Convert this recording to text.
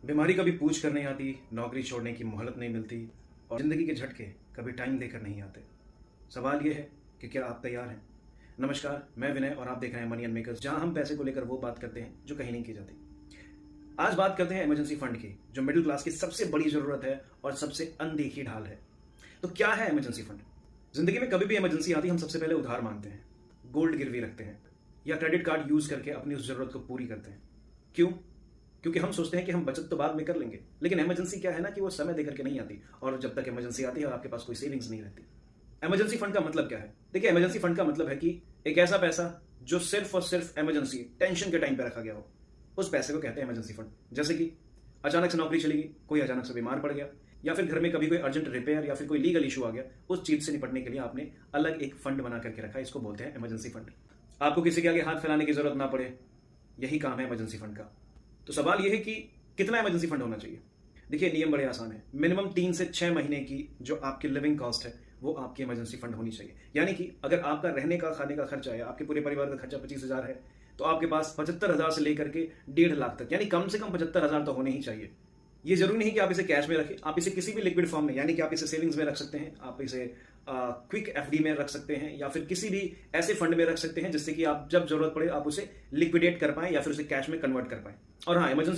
बीमारी कभी पूछ कर नहीं आती, नौकरी छोड़ने की मोहलत नहीं मिलती और ज़िंदगी के झटके कभी टाइम लेकर नहीं आते। सवाल ये है कि क्या आप तैयार हैं? नमस्कार, मैं विनय और आप देख रहे हैं मनी एंड मेकर्स, जहां हम पैसे को लेकर वो बात करते हैं जो कहीं नहीं की जाती। आज बात करते हैं इमरजेंसी फंड की, जो मिडिल क्लास की सबसे बड़ी ज़रूरत है और सबसे अनदेखी ढाल है। तो क्या है इमरजेंसी फंड? जिंदगी में कभी भी इमरजेंसी आती हम सबसे पहले उधार मांगते हैं, गोल्ड गिरवी रखते हैं या क्रेडिट कार्ड यूज करके अपनी उस जरूरत को पूरी करते हैं। क्यों? क्योंकि हम सोचते हैं कि हम बचत तो बाद में कर लेंगे, लेकिन इमरजेंसी क्या है ना कि वो समय देकर के नहीं आती, और जब तक इमरजेंसी आती है और आपके पास कोई सेविंग्स नहीं रहती। इमरजेंसी फंड का मतलब क्या है? देखिए, इमरजेंसी फंड का मतलब है कि एक ऐसा पैसा जो सिर्फ और सिर्फ इमरजेंसी, टेंशन के टाइम पे रखा गया हो, उस पैसे को कहते हैं इमरजेंसी फंड। जैसे कि अचानक से नौकरी चली गई, कोई अचानक से बीमार पड़ गया, या फिर घर में कभी कोई अर्जेंट रिपेयर या फिर कोई लीगल इशू आ गया, उस चीज से निपटने के लिए आपने अलग एक फंड बना करके रखा है, इसको बोलते हैं इमरजेंसी फंड। आपको किसी के आगे हाथ फैलाने की जरूरत ना पड़े, यही काम है इमरजेंसी फंड का। तो सवाल यह है कि कितना इमरजेंसी फंड होना चाहिए? देखिए, नियम बड़े आसान है। मिनिमम 3 से 6 महीने की जो आपकी लिविंग कॉस्ट है वो आपकी इमरजेंसी फंड होनी चाहिए। यानी कि अगर आपका रहने का, खाने का खर्चा है, आपके पूरे परिवार का खर्चा 25,000 है, तो आपके पास 75,000 से लेकर के 1.5 लाख तक, यानी कम से कम 75,000 तो होने ही चाहिए। ये जरूरी नहीं कि आप इसे कैश में रखें, आप इसे किसी भी लिक्विड फॉर्म में, यानी कि आप इसे सेविंग्स में रख सकते हैं, आप इसे क्विक एफडी में रख सकते हैं, या फिर किसी भी ऐसे फंड में रख सकते हैं जिससे कि आप जब जरूरत पड़े आप उसे लिक्विडेट कर पाएं या फिर उसे कैश में कन्वर्ट कर पाएं। और हाँ, इमरजेंसी